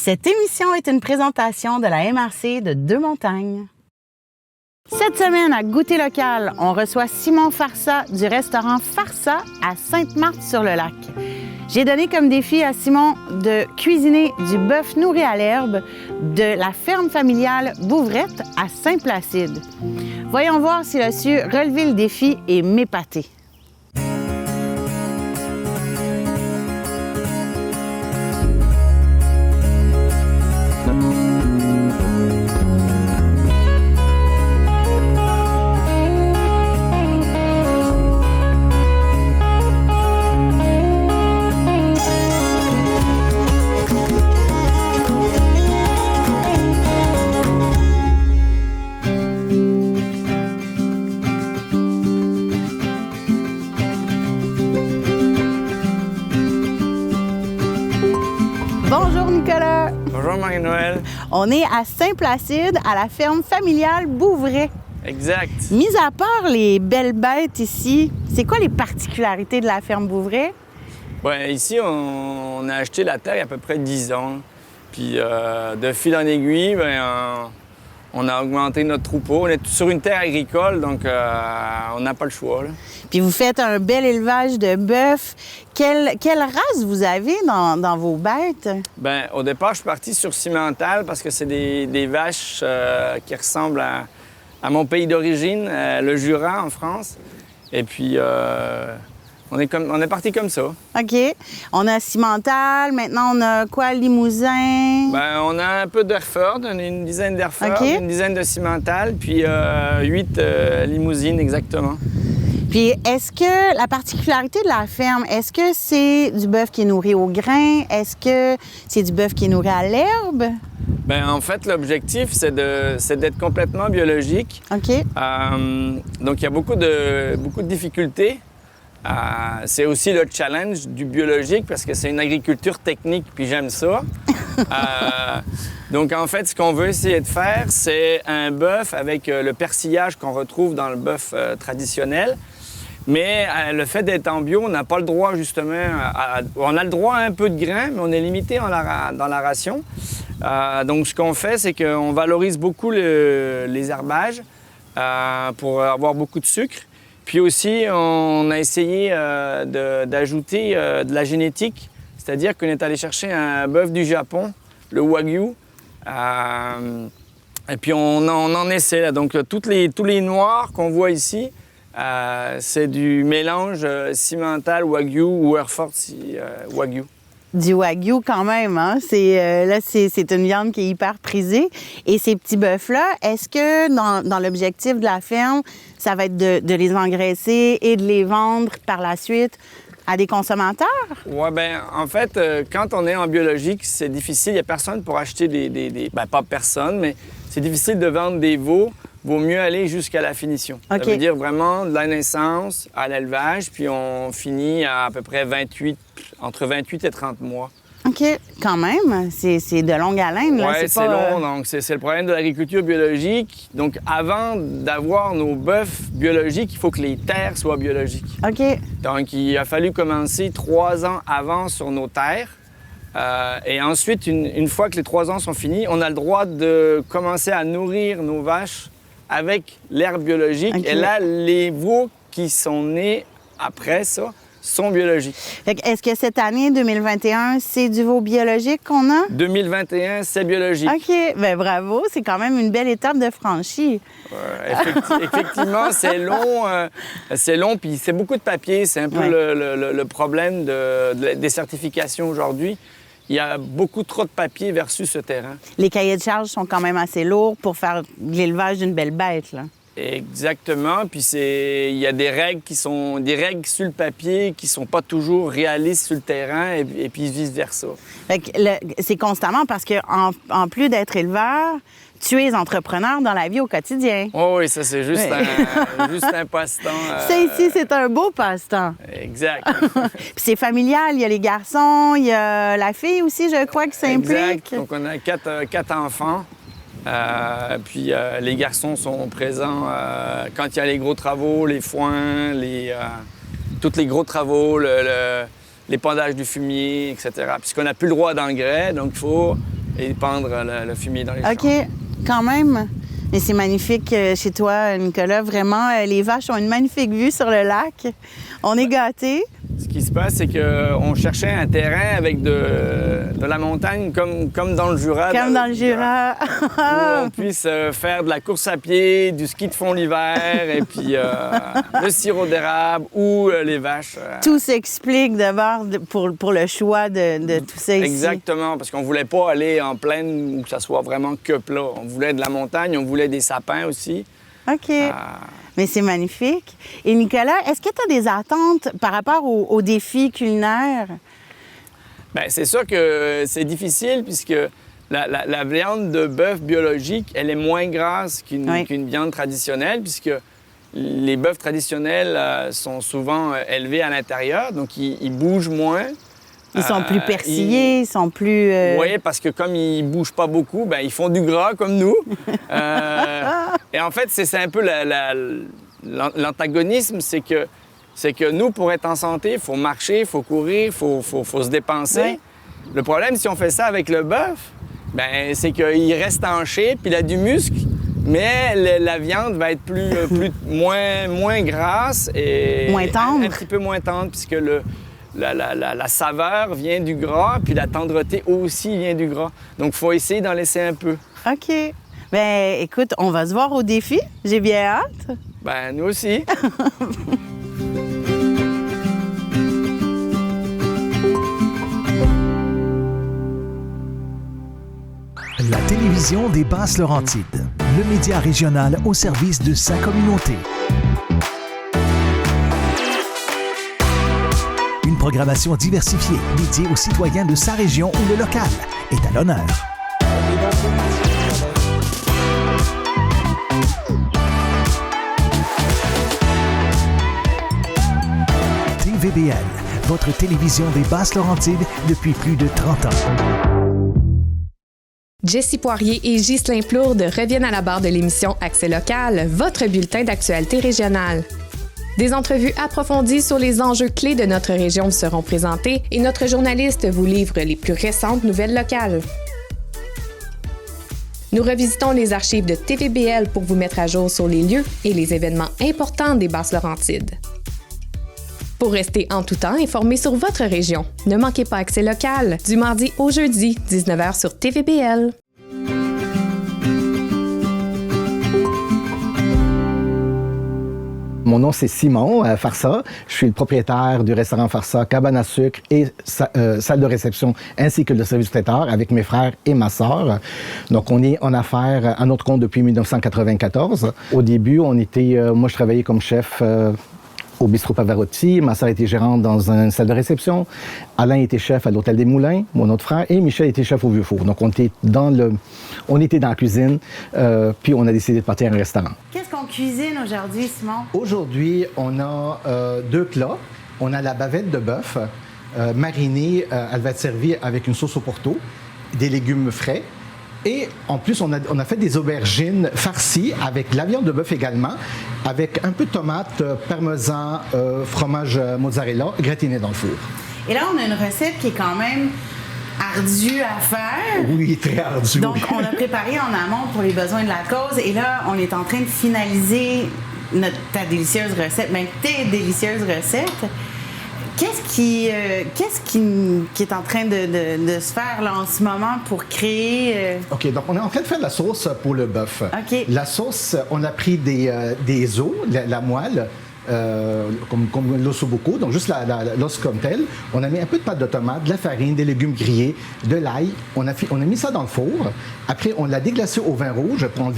Cette émission est une présentation de la MRC de Deux-Montagnes. Cette semaine, à Goûter local, on reçoit Simon Farsa du restaurant Farsa à Sainte-Marthe-sur-le-Lac. J'ai donné comme défi à Simon de cuisiner du bœuf nourri à l'herbe de la ferme familiale Bouvrette à Saint-Placide. Voyons voir s'il a su relever le défi et m'épater. Bonjour Nicolas! Bonjour Marie-Noël. On est à Saint-Placide, à la ferme familiale Bouvret. Exact. Mis à part les belles bêtes ici, c'est quoi les particularités de la ferme Bouvret? Ouais, ici, on a acheté la terre il y a à peu près 10 ans. Puis de fil en aiguille, on a augmenté notre troupeau. On est sur une terre agricole, donc on n'a pas le choix, là. Puis vous faites un bel élevage de bœuf. Quelle race vous avez dans vos bêtes? Bien, au départ, je suis parti sur Cimental parce que c'est des vaches qui ressemblent à mon pays d'origine, le Jura, en France. Et puis, on est parti comme ça. OK. On a Cimental, maintenant on a quoi? Limousin? Bien, on a un peu d'Hereford, une dizaine d'Hereford, OK. une dizaine de Cimental, puis 8 limousines exactement. Puis est-ce que la particularité de la ferme, est-ce que c'est du bœuf qui est nourri au grain? Est-ce que c'est du bœuf qui est nourri à l'herbe? Bien, en fait, l'objectif, c'est d'être complètement biologique. OK. Donc, il y a beaucoup de difficultés. C'est aussi le challenge du biologique parce que c'est une agriculture technique, puis j'aime ça. Donc, en fait, ce qu'on veut essayer de faire, c'est un bœuf avec le persillage qu'on retrouve dans le bœuf traditionnel. Mais le fait d'être en bio, on n'a pas le droit, justement, on a le droit à un peu de grain, mais on est limité dans la ration. Donc, ce qu'on fait, c'est qu'on valorise beaucoup les herbages pour avoir beaucoup de sucre. Puis aussi, on a essayé d'ajouter de la génétique, c'est-à-dire qu'on est allé chercher un bœuf du Japon, le Wagyu. Et puis, on en essaie, là. Donc, tous les noirs qu'on voit ici, c'est du mélange Cimental Wagyu ou Hereford Wagyu. Du Wagyu quand même, hein? C'est une viande qui est hyper prisée. Et ces petits bœufs-là, est-ce que dans l'objectif de la ferme, ça va être de les engraisser et de les vendre par la suite à des consommateurs? Oui, bien, en fait, quand on est en biologique, c'est difficile. Il n'y a personne pour acheter Bien, pas personne, mais c'est difficile de vendre des veaux. Vaut mieux aller jusqu'à la finition. OK. Ça veut dire vraiment de la naissance à l'élevage, puis on finit à peu près entre 28 et 30 mois. OK, quand même. C'est de longue haleine, là. Oui, c'est long. Donc, c'est le problème de l'agriculture biologique. Donc, avant d'avoir nos bœufs biologiques, il faut que les terres soient biologiques. OK. Donc, il a fallu commencer 3 ans avant sur nos terres. Et ensuite, une fois que les 3 ans sont finis, on a le droit de commencer à nourrir nos vaches avec l'herbe biologique. OK. Et là, les veaux qui sont nés après ça sont biologiques. Est-ce que cette année 2021, c'est du veau biologique qu'on a? 2021, c'est biologique. OK. Bien, bravo. C'est quand même une belle étape de franchie. Effectivement, c'est long, puis c'est beaucoup de papier. C'est un peu le problème des certifications aujourd'hui. Il y a beaucoup trop de papier versus ce terrain. Les cahiers de charges sont quand même assez lourds pour faire l'élevage d'une belle bête, là. Exactement. Puis il y a des règles sur le papier qui sont pas toujours réalistes sur le terrain et puis vice-versa. Fait que c'est constamment parce que en plus d'être éleveur, tu es entrepreneur dans la vie au quotidien. Oh oui, ça, c'est juste un passe-temps. Ça ici, c'est un beau passe-temps. Exact. Puis c'est familial. Il y a les garçons, il y a la fille aussi, je crois, qui s'implique. Exact. Donc, on a 4 enfants. Puis les garçons sont présents quand il y a les gros travaux, les foins, tous les gros travaux, l'épandage du fumier, etc. Puisqu'on n'a plus le droit d'engrais, donc il faut et pendre le fumier dans les champs. OK, quand même. Mais c'est magnifique chez toi, Nicolas. Vraiment, les vaches ont une magnifique vue sur le lac. On est gâtés. Ce qui se passe, c'est qu'on cherchait un terrain avec de la montagne comme dans le Jura. Comme dans le Jura. Où on puisse faire de la course à pied, du ski de fond l'hiver, et puis le sirop d'érable ou les vaches. Tout s'explique d'abord pour le choix de tout ça ici. Exactement, parce qu'on ne voulait pas aller en plaine où ça soit vraiment que plat. On voulait de la montagne, on voulait des sapins aussi. OK. Mais c'est magnifique. Et Nicolas, est-ce que tu as des attentes par rapport aux défis culinaires? Bien, c'est sûr que c'est difficile puisque la viande de bœuf biologique, elle est moins grasse qu'une viande traditionnelle puisque les bœufs traditionnels sont souvent élevés à l'intérieur, donc ils bougent moins. Ils sont plus persillés, ils sont plus... Oui, parce que comme ils ne bougent pas beaucoup, bien, ils font du gras comme nous. Et en fait, c'est un peu l'antagonisme, c'est que nous, pour être en santé, il faut marcher, il faut courir, il faut se dépenser. Oui. Le problème, si on fait ça avec le bœuf, bien, c'est qu'il reste tanché, puis il a du muscle, mais la viande va être moins grasse et moins tendre. Un petit peu moins tendre, puisque la saveur vient du gras, puis la tendreté aussi vient du gras. Donc, il faut essayer d'en laisser un peu. OK. Bien, écoute, on va se voir au défi. J'ai bien hâte. Ben nous aussi. La télévision des Basses-Laurentides, le média régional au service de sa communauté. Une programmation diversifiée, dédiée aux citoyens de sa région où le local est à l'honneur. TVBL, votre télévision des Basses-Laurentides depuis plus de 30 ans. Jessie Poirier et Ghislain Plourde reviennent à la barre de l'émission Accès local, votre bulletin d'actualité régionale. Des entrevues approfondies sur les enjeux clés de notre région vous seront présentées et notre journaliste vous livre les plus récentes nouvelles locales. Nous revisitons les archives de TVBL pour vous mettre à jour sur les lieux et les événements importants des Basses-Laurentides. Pour rester en tout temps informé sur votre région, ne manquez pas Accès local du mardi au jeudi, 19h sur TVBL. Mon nom, c'est Simon Farsa. Je suis le propriétaire du restaurant Farsa, cabane à sucre et salle de réception, ainsi que le service traiteur avec mes frères et ma sœur. Donc, on est en affaires à notre compte depuis 1994. Au début, moi, je travaillais comme chef au Bistrot Pavarotti. Ma sœur était gérante dans une salle de réception. Alain était chef à l'Hôtel des Moulins, mon autre frère, et Michel était chef au Vieux Four. Donc, on était dans la cuisine, puis on a décidé de partir à un restaurant. Qu'est-ce qu'on cuisine aujourd'hui, Simon? Aujourd'hui, on a 2 plats. On a la bavette de bœuf marinée. Elle va être servie avec une sauce au porto, des légumes frais. Et en plus, on a fait des aubergines farcies avec la viande de bœuf également, avec un peu de tomate, parmesan, fromage mozzarella gratiné dans le four. Et là, on a une recette qui est quand même ardue à faire. Oui, très ardue. Donc, on a préparé en amont pour les besoins de la cause. Et là, on est en train de finaliser ta délicieuse recette, bien tes délicieuses recettes. Qu'est-ce qui est en train de se faire là, en ce moment pour créer... OK, donc on est en train de faire de la sauce pour le bœuf. OK. La sauce, on a pris des os, la moelle, comme l'ossobuco, donc juste l'os comme tel. On a mis un peu de pâte de tomate, de la farine, des légumes grillés, de l'ail. On a mis ça dans le four. Après, on l'a déglacé au vin rouge pour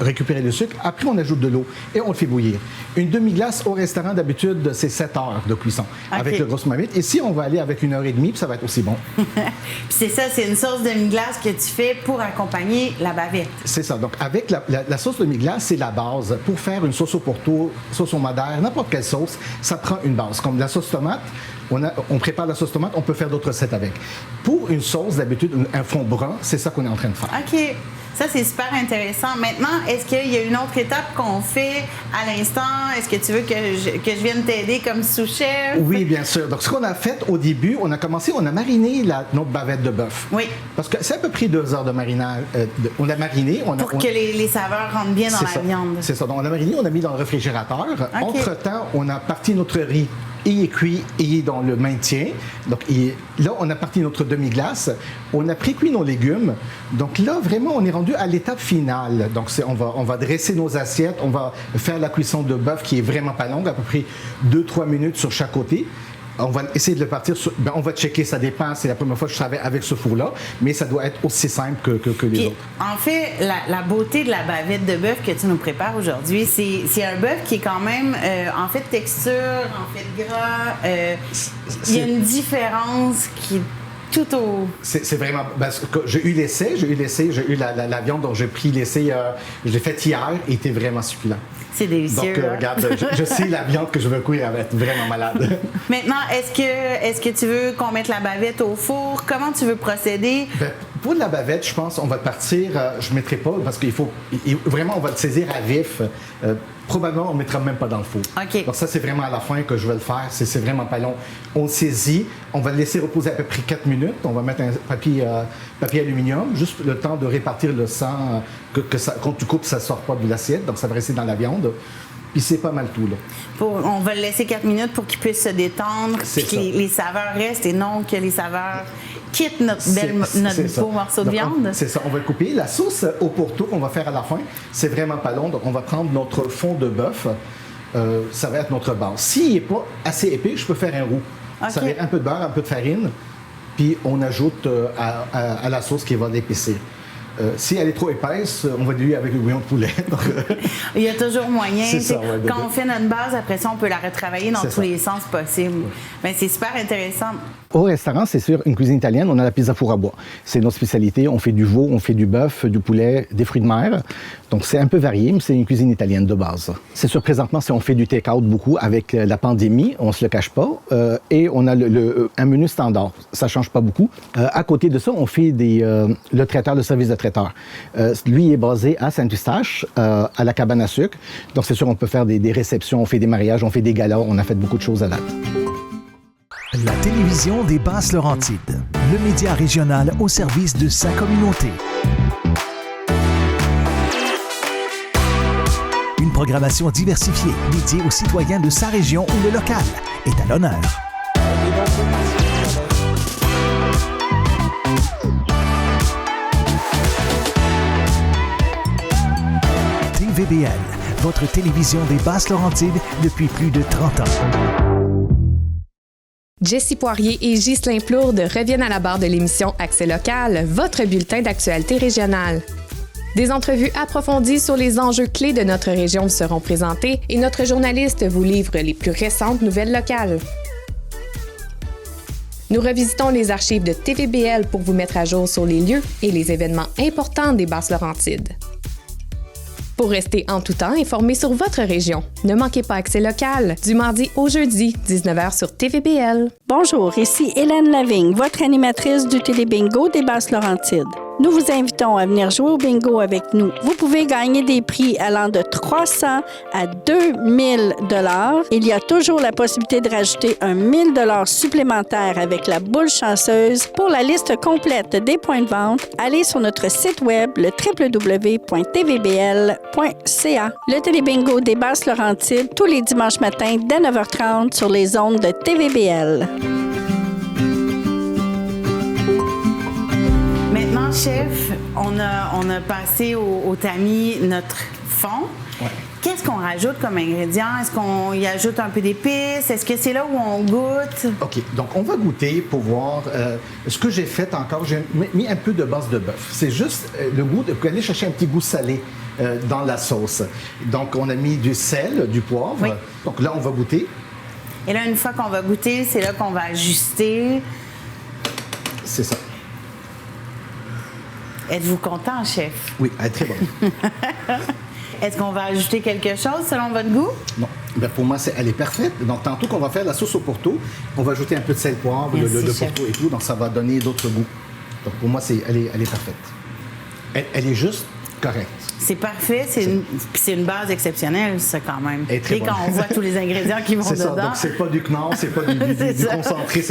récupérer le sucre. Après, on ajoute de l'eau et on le fait bouillir. Une demi-glace au restaurant, d'habitude, c'est 7 heures de cuisson avec le grosse marmite. Ici, on va aller avec 1h30 puis ça va être aussi bon. Puis c'est ça, c'est une sauce demi-glace que tu fais pour accompagner la bavette. C'est ça. Donc, avec la sauce demi-glace, c'est la base. Pour faire une sauce au porto, sauce au madère, n'importe quelle sauce, ça prend une base. Comme la sauce tomate, on prépare la sauce tomate, on peut faire d'autres recettes avec. Pour une sauce, d'habitude, un fond brun, c'est ça qu'on est en train de faire. OK. Ça, c'est super intéressant. Maintenant, est-ce qu'il y a une autre étape qu'on fait à l'instant? Est-ce que tu veux que je vienne t'aider comme sous-chef? Oui, bien sûr. Donc, ce qu'on a fait au début, on a mariné notre bavette de bœuf. Oui. Parce que c'est à peu près 2 heures de marinage. On l'a mariné. Pour que les saveurs rentrent bien dans la viande. C'est ça. Donc, on l'a mariné, on l'a mis dans le réfrigérateur. Okay. Entre-temps, on a parti notre riz. Il est cuit, il est dans le maintien. Donc, là, on a parti notre demi-glace. On a pré-cuit nos légumes. Donc là, vraiment, on est rendu à l'étape finale. Donc, on va dresser nos assiettes. On va faire la cuisson de bœuf qui est vraiment pas longue, à peu près 2-3 minutes sur chaque côté. On va essayer de le partir sur... on va checker, ça dépend. C'est la première fois que je travaille avec ce four-là, mais ça doit être aussi simple que les autres. En fait, la beauté de la bavette de bœuf que tu nous prépares aujourd'hui, c'est un bœuf qui est quand même en fait texture, en fait gras. Il y a une différence qui est tout au... C'est vraiment... Parce que j'ai eu l'essai, j'ai eu la viande dont j'ai pris l'essai, je l'ai fait hier, et était vraiment succulent. C'est délicieux. Donc, regarde, je sais la viande que je veux cuire, elle va être vraiment malade. Maintenant, est-ce que tu veux qu'on mette la bavette au four? Comment tu veux procéder? Pour la bavette, je pense on va partir, je ne mettrai pas, parce qu'il faut... Vraiment, on va le saisir à vif. Probablement, on ne mettra même pas dans le four. OK. Donc ça, c'est vraiment à la fin que je vais le faire. C'est vraiment pas long. On le saisit, on va le laisser reposer à peu près 4 minutes. On va mettre un papier aluminium, juste le temps de répartir le sang, quand tu coupes, ça ne sort pas de l'assiette, donc ça va rester dans la viande. Puis c'est pas mal tout, là. On va le laisser 4 minutes pour qu'il puisse se détendre, puis que les saveurs restent et non que les saveurs quittent notre beau morceau de viande. C'est ça, on va le couper. La sauce au pourtour qu'on va faire à la fin, c'est vraiment pas long. Donc, on va prendre notre fond de bœuf. Ça va être notre base. S'il n'est pas assez épais, je peux faire un roux. Okay. Ça va être un peu de beurre, un peu de farine, puis on ajoute à la sauce qui va l'épaissir. Si elle est trop épaisse, on va diluer avec le bouillon de poulet. Donc, il y a toujours moyen. Ça, quand on fait notre base, après ça, on peut la retravailler dans tous les sens possibles. Ben, c'est super intéressant. Au restaurant, c'est sûr, une cuisine italienne, on a la pizza four à bois. C'est notre spécialité. On fait du veau, on fait du bœuf, du poulet, des fruits de mer. Donc, c'est un peu varié, mais c'est une cuisine italienne de base. C'est sûr, présentement, si on fait du take-out beaucoup avec la pandémie, on se le cache pas. Et on a un menu standard. Ça change pas beaucoup. À côté de ça, on fait le traiteur, le service de traiteur. Lui, il est basé à Saint-Eustache, à la cabane à sucre. Donc, c'est sûr, on peut faire des réceptions, on fait des mariages, on fait des galas, on a fait beaucoup de choses à date. La télévision des Basses-Laurentides, le média régional au service de sa communauté. Une programmation diversifiée, dédiée aux citoyens de sa région où le local est à l'honneur. TVBL, votre télévision des Basses-Laurentides depuis plus de 30 ans. Jessie Poirier et Ghislain Plourde reviennent à la barre de l'émission Accès local, votre bulletin d'actualité régionale. Des entrevues approfondies sur les enjeux clés de notre région vous seront présentées et notre journaliste vous livre les plus récentes nouvelles locales. Nous revisitons les archives de TVBL pour vous mettre à jour sur les lieux et les événements importants des Basses-Laurentides. Pour rester en tout temps informé sur votre région, ne manquez pas Accès local, du mardi au jeudi, 19h sur TVBL. Bonjour, ici Hélène Lavigne, votre animatrice du Télébingo des Basses-Laurentides. Nous vous invitons à venir jouer au bingo avec nous. Vous pouvez gagner des prix allant de 300 à 2000 $. Il y a toujours la possibilité de rajouter un 1000 $ supplémentaire avec la boule chanceuse. Pour la liste complète des points de vente, allez sur notre site web, le www.tvbl.ca. Le Télébingo des Basses-Laurentides, tous les dimanches matins dès 9h30 sur les ondes de TVBL. Maintenant, chef, on a passé au tamis notre fond. Ouais. Qu'est-ce qu'on rajoute comme ingrédient? Est-ce qu'on y ajoute un peu d'épices? Est-ce que c'est là où on goûte? OK. Donc, on va goûter pour voir ce que j'ai fait encore. J'ai mis un peu de base de bœuf. C'est juste le goût de aller chercher un petit goût salé dans la sauce. Donc, on a mis du sel, du poivre. Oui. Donc, là, on va goûter. Et là, une fois qu'on va goûter, c'est là qu'on va ajuster. C'est ça. Êtes-vous content, chef? Oui, elle est très bonne. Est-ce qu'on va ajouter quelque chose selon votre goût? Non. Bien, pour moi, elle est parfaite. Donc, tantôt qu'on va faire la sauce au pourtour, on va ajouter un peu de sel, poivre, le pourtour et tout. Donc, ça va donner d'autres goûts. Donc, pour moi, elle est parfaite. Elle est juste correcte. C'est parfait, c'est une base exceptionnelle, ça, quand même. Et très quand bonne. on voit tous les ingrédients qui vont C'est dedans. ça, donc c'est pas du Knorr, c'est pas du concentré,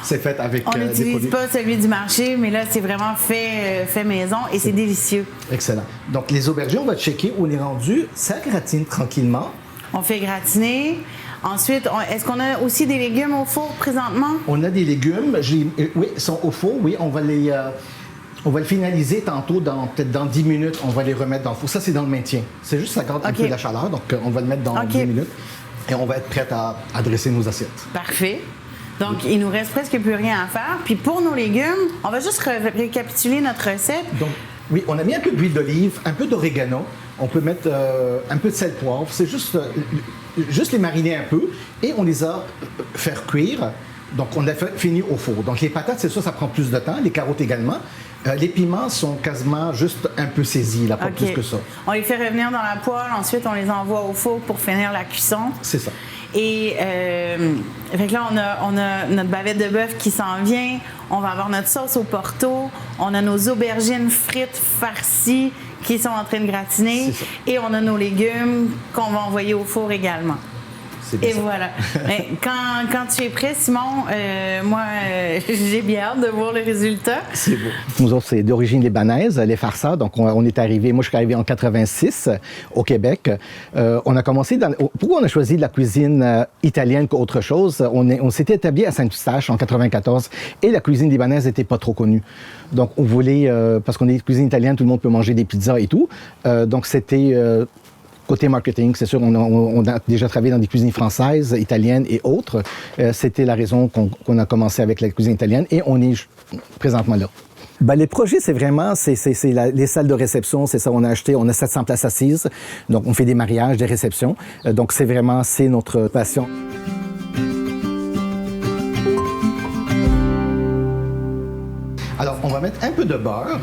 c'est fait avec On des n'utilise produits. pas celui du marché, mais là, c'est vraiment fait maison et c'est délicieux. Excellent. Donc, les aubergines, on va checker où on est rendu. Ça gratine tranquillement. On fait gratiner. Ensuite, est-ce qu'on a aussi des légumes au four présentement? On a des légumes. Oui, ils sont au four. Oui, on va le finaliser tantôt, peut-être dans 10 minutes, on va les remettre dans le four. Ça, c'est dans le maintien. C'est juste ça garde un peu de la chaleur, donc on va le mettre dans 10 minutes et on va être prêt à dresser nos assiettes. Parfait. Donc, il nous reste presque plus rien à faire. Puis pour nos légumes, on va juste récapituler notre recette. Donc, oui, on a mis un peu d'huile d'olive, un peu d'orégano. On peut mettre un peu de sel poivre. C'est juste les mariner un peu et on les a faire cuire. Donc, on a fini au four. Donc, les patates, c'est ça prend plus de temps. Les carottes également. Les piments sont quasiment juste un peu saisis, là, pas plus que ça. On les fait revenir dans la poêle. Ensuite, on les envoie au four pour finir la cuisson. C'est ça. Et fait que là, on a notre bavette de bœuf qui s'en vient. On va avoir notre sauce au Porto. On a nos aubergines frites farcies qui sont en train de gratiner. Et on a nos légumes qu'on va envoyer au four également. Et voilà. Mais quand tu es prêt, Simon, moi, j'ai bien hâte de voir le résultat. C'est beau. Nous autres, c'est d'origine libanaise, les farsa. Donc, on est arrivé, moi, je suis arrivé en 86 au Québec. On a commencé pourquoi on a choisi de la cuisine italienne qu'autre chose? On s'était établi à Saint-Eustache en 94 et la cuisine libanaise n'était pas trop connue. Donc, on voulait, parce qu'on est cuisine italienne, tout le monde peut manger des pizzas et tout. Donc, c'était... Côté marketing, c'est sûr, on a déjà travaillé dans des cuisines françaises, italiennes et autres. C'était la raison qu'on a commencé avec la cuisine italienne et on est présentement là. Les projets, c'est vraiment les salles de réception, c'est ça, on a 700 places assises, donc on fait des mariages, des réceptions, donc c'est notre passion. Alors, on va mettre un peu de beurre.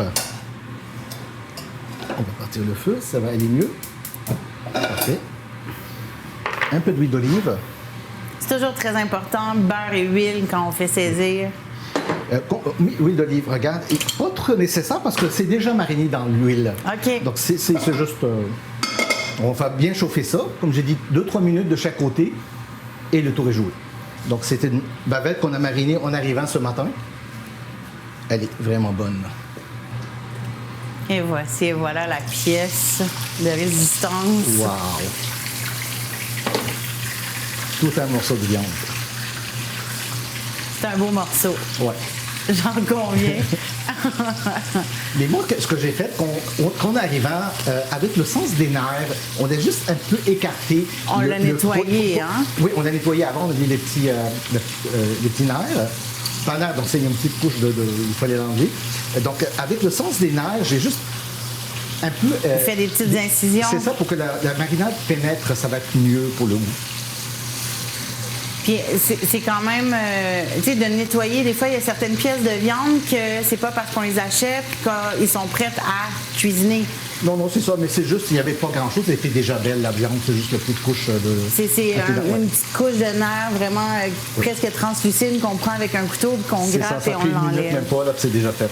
On va partir le feu, ça va aller mieux. Parfait. Un peu d'huile d'olive. C'est toujours très important, beurre et huile quand on fait saisir. Huile d'olive, regarde, et pas trop nécessaire parce que c'est déjà mariné dans l'huile. OK. Donc, c'est juste... on va bien chauffer ça, comme j'ai dit, 2-3 minutes de chaque côté et le tour est joué. Donc, c'était une bavette qu'on a marinée en arrivant ce matin. Elle est vraiment bonne. Et voilà la pièce de résistance. Wow! Tout un morceau de viande. C'est un beau morceau. Ouais. J'en conviens. Mais moi, ce que j'ai fait, qu'on arrivant avec le sens des nerfs, on a juste un peu écarté. On l'a nettoyé, hein? Oui, on l'a nettoyé avant, on a mis les petits nerfs. Pas nerfs, donc c'est une petite couche il fallait l'enlever. Donc, avec le sens des nerfs, j'ai juste un peu... fait des petites incisions. C'est ça, pour que la marinade pénètre, ça va être mieux pour le goût. Puis c'est quand même, tu sais, de nettoyer. Des fois, il y a certaines pièces de viande que c'est pas parce qu'on les achète qu'ils sont prêtes à cuisiner. Non, c'est ça, mais c'est juste, il n'y avait pas grand-chose. Elle était déjà belle, la viande. C'est juste la petite couche de... C'est une petite couche de nerf vraiment presque translucide qu'on prend avec un couteau, qu'on gratte et on l'enlève. Même pas, là, c'est déjà fait.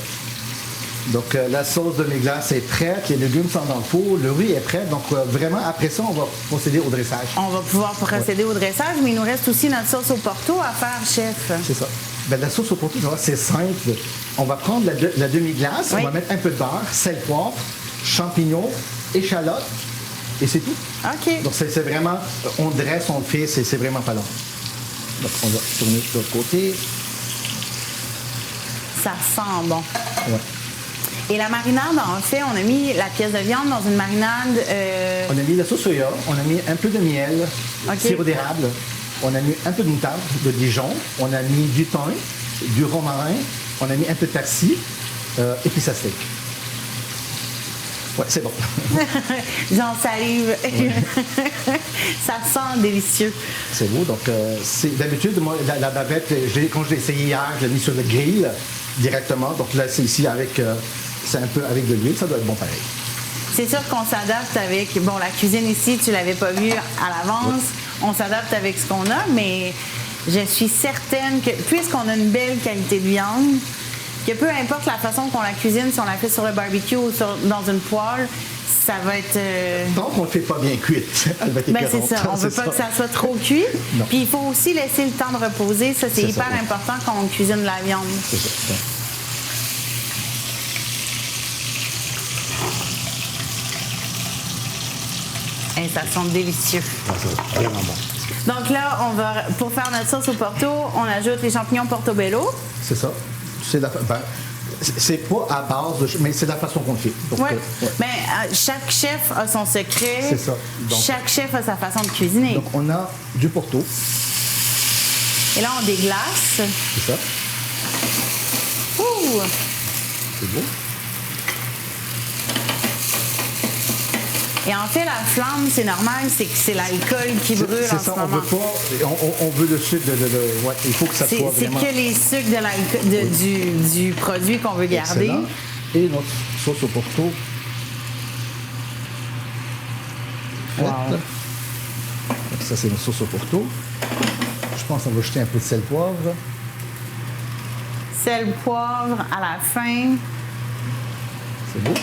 Donc, la sauce de mes glaces est prête, les légumes sont dans le four, le riz est prêt. Donc, vraiment, après ça, on va procéder au dressage. On va pouvoir procéder au dressage, mais il nous reste aussi notre sauce au Porto à faire, chef. C'est ça. La sauce au Porto, c'est simple. On va prendre la demi-glace, on va mettre un peu de beurre, sel, poivre, champignons, échalotes, et c'est tout. OK. Donc, c'est vraiment, on dresse, on le fait, c'est vraiment pas long. Donc, on va tourner de l'autre côté. Ça sent bon. Ouais. Et la marinade, en fait, on a mis la pièce de viande dans une marinade... On a mis la sauce soya, on a mis un peu de miel, sirop d'érable, on a mis un peu de moutarde de Dijon, on a mis du thym, du romarin, on a mis un peu de persil, et puis ça steak. Ouais, c'est bon. J'en salive. Ouais. Ça sent délicieux. C'est beau. Donc, d'habitude, moi, la bavette, quand je l'ai essayé hier, je l'ai mis sur le grill directement. Donc là, c'est ici c'est un peu avec de l'huile. Ça doit être bon pareil. C'est sûr qu'on s'adapte avec... Bon, la cuisine ici, tu ne l'avais pas vue à l'avance. Oui. On s'adapte avec ce qu'on a, mais je suis certaine que, puisqu'on a une belle qualité de viande, que peu importe la façon qu'on la cuisine, si on la fait sur le barbecue ou dans une poêle, ça va être... Tant qu'on ne le fait pas bien cuite, elle va être Ben, c'est écœurante. ça. On veut pas que ça soit trop cuit. Non. Puis il faut aussi laisser le temps de reposer. Ça, c'est C'est hyper ça, oui. important quand on cuisine la viande. C'est ça. Et ça sent délicieux. Ça va vraiment bon. Donc là, pour faire notre sauce au porto, on ajoute les champignons portobello. C'est ça. C'est pas à base, mais c'est la façon qu'on le fait. Donc, Oui. ouais. Mais chaque chef a son secret. C'est ça. Donc- Chaque chef a sa façon de cuisiner. Donc, on a du Porto, Et là, on déglace. c'est ça. Ouh! C'est beau. Et en fait, la flamme, c'est normal, c'est que c'est l'alcool qui brûle C'est en ça, ce on moment. veut pas, on veut le sucre ouais, il faut que ça C'est soit c'est vraiment que les sucres de l'alcool, du produit qu'on veut garder. excellent. Et notre sauce au Porto. Wow. Faite. Donc ça, c'est notre sauce au Porto. Je pense qu'on va jeter un peu de sel poivre. Sel, poivre à la fin. C'est beau.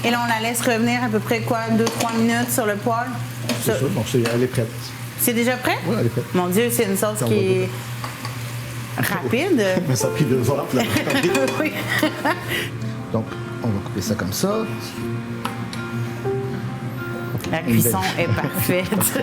Et là, on la laisse revenir à peu près 2-3 minutes sur le poêle. C'est ça. Donc, elle est prête. C'est déjà prêt? Oui, elle est prête. Mon Dieu, c'est une sauce Ça, on qui va est rapide. Mais ça a pris 2 heures. Là. Oui. Donc, on va couper ça comme ça. La cuisson est parfaite.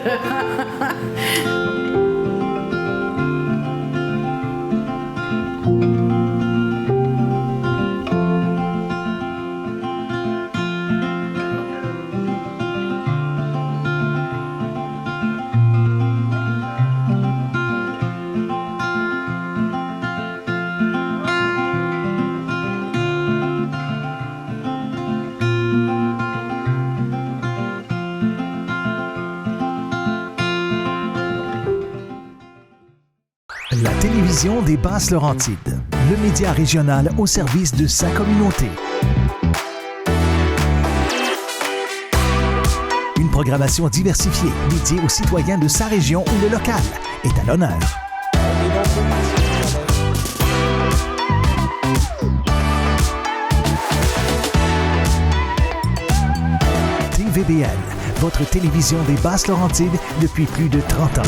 La télévision des Basses-Laurentides, le média régional au service de sa communauté. Une programmation diversifiée dédiée aux citoyens de sa région ou le local est à l'honneur. TVBL, votre télévision des Basses-Laurentides depuis plus de 30 ans.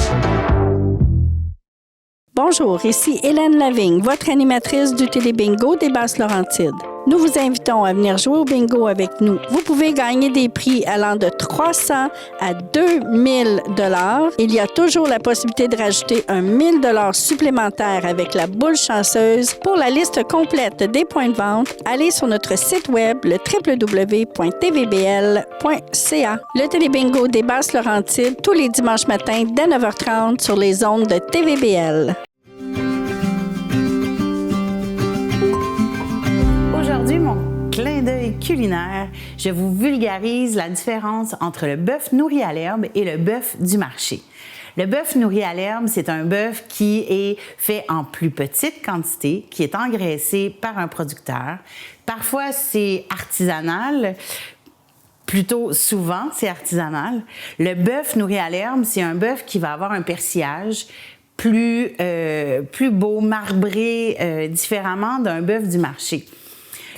Bonjour, ici Hélène Lavigne, votre animatrice du Télébingo des Basses-Laurentides. Nous vous invitons à venir jouer au bingo avec nous. Vous pouvez gagner des prix allant de 300 à 2000 $. Il y a toujours la possibilité de rajouter un 1000 $ supplémentaire avec la boule chanceuse. Pour la liste complète des points de vente, allez sur notre site web, le www.tvbl.ca. Le Télébingo des Basses-Laurentides, tous les dimanches matins dès 9h30 sur les ondes de TVBL. Aujourd'hui, mon clin d'œil culinaire, je vous vulgarise la différence entre le bœuf nourri à l'herbe et le bœuf du marché. Le bœuf nourri à l'herbe, c'est un bœuf qui est fait en plus petite quantité, qui est engraissé par un producteur. Parfois, c'est artisanal. Plutôt souvent, c'est artisanal. Le bœuf nourri à l'herbe, c'est un bœuf qui va avoir un persillage plus beau, marbré différemment d'un bœuf du marché.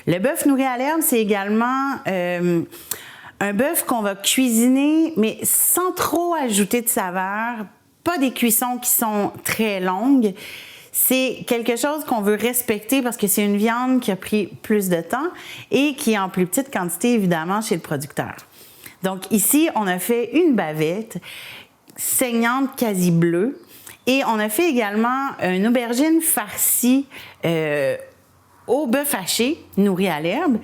Le bœuf nourri à l'herbe, c'est également un bœuf qu'on va cuisiner, mais sans trop ajouter de saveur, pas des cuissons qui sont très longues. C'est quelque chose qu'on veut respecter parce que c'est une viande qui a pris plus de temps et qui est en plus petite quantité, évidemment, chez le producteur. Donc ici, on a fait une bavette saignante, quasi bleue, et on a fait également une aubergine farcie au bœuf haché, nourri à l'herbe.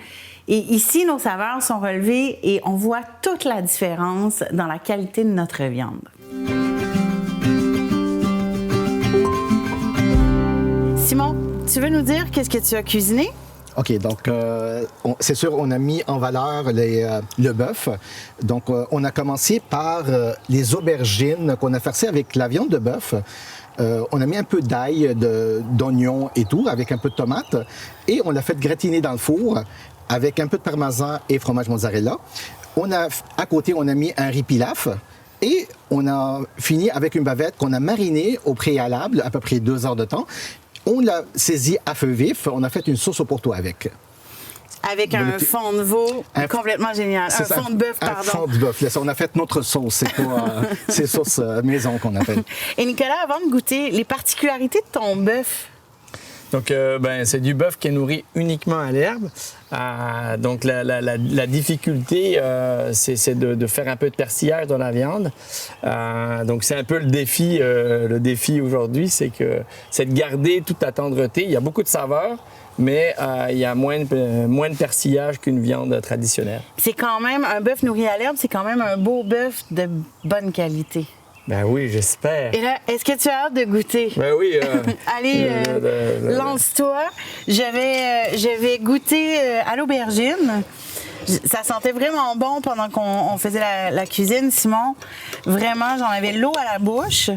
Et ici, nos saveurs sont relevées et on voit toute la différence dans la qualité de notre viande. Simon, tu veux nous dire qu'est-ce que tu as cuisiné? OK, donc c'est sûr, on a mis en valeur le bœuf. Donc, on a commencé par les aubergines qu'on a farcies avec la viande de bœuf. On a mis un peu d'ail, d'oignon et tout, avec un peu de tomate. Et on l'a fait gratiner dans le four avec un peu de parmesan et fromage mozzarella. À côté, on a mis un riz pilaf. Et on a fini avec une bavette qu'on a marinée au préalable, à peu près 2 heures de temps. On l'a saisi à feu vif. On a fait une sauce au Porto avec. Avec un fond de veau complètement génial. Un fond de bœuf, pardon. Un fond de bœuf. On a fait notre sauce. C'est pas c'est sauce maison qu'on appelle. Et Nicolas, avant de goûter, les particularités de ton bœuf? Donc, c'est du bœuf qui est nourri uniquement à l'herbe. Donc, la difficulté, c'est de faire un peu de persillage dans la viande. Donc, c'est un peu le défi. Le défi aujourd'hui, c'est de garder toute la tendreté. Il y a beaucoup de saveurs, mais il y a moins de persillage qu'une viande traditionnelle. C'est quand même, un bœuf nourri à l'herbe, c'est quand même un beau bœuf de bonne qualité. Ben oui, j'espère. Et là, est-ce que tu as hâte de goûter? Ben oui. Allez, lance-toi. Je vais goûter à l'aubergine. Ça sentait vraiment bon pendant qu'on faisait la cuisine, Simon. Vraiment, j'en avais l'eau à la bouche.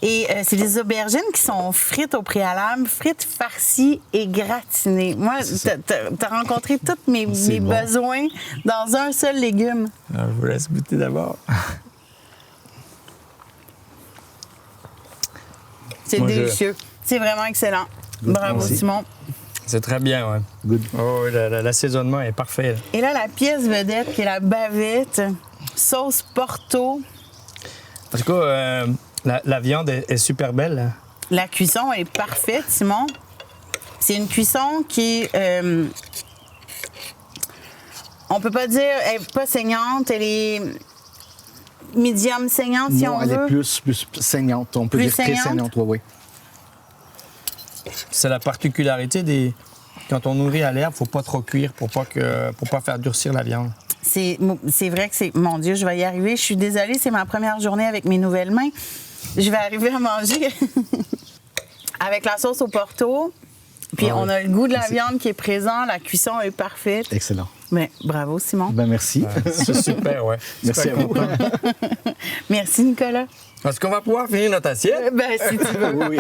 Et c'est des aubergines qui sont frites au préalable, frites farcies et gratinées. Moi, t'as rencontré tous mes besoins dans un seul légume. Je vous laisse goûter d'abord. C'est délicieux. C'est vraiment excellent. Bravo, Simon. C'est très bien, oui. Good. Oh, l'assaisonnement est parfait. Là. Et là, la pièce vedette, qui est la bavette, sauce Porto. En tout cas, la viande est super belle. Là. La cuisson est parfaite, Simon. C'est une cuisson qui est... on peut pas dire... Elle n'est pas saignante, elle est... médium saignante, si on veut. Elle est plus saignante. On peut dire très saignante, oui. C'est la particularité quand on nourrit à l'herbe, il ne faut pas trop cuire pour pas faire durcir la viande. C'est vrai que c'est... Mon Dieu, je vais y arriver. Je suis désolée, c'est ma première journée avec mes nouvelles mains. Je vais arriver à manger avec la sauce au Porto. Puis on a le goût de la viande qui est présent. La cuisson est parfaite. Excellent. Mais bravo, Simon. Ben merci. C'est super, ouais. Merci à vous. Merci, Nicolas. Est-ce qu'on va pouvoir finir notre assiette? Ben, si tu veux. Oui.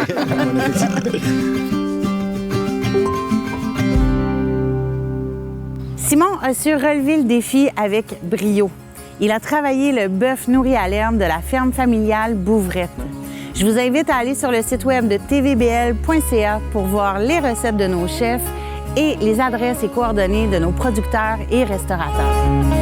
Simon a su relever le défi avec brio. Il a travaillé le bœuf nourri à l'herbe de la ferme familiale Bouvrette. Je vous invite à aller sur le site web de tvbl.ca pour voir les recettes de nos chefs et les adresses et coordonnées de nos producteurs et restaurateurs.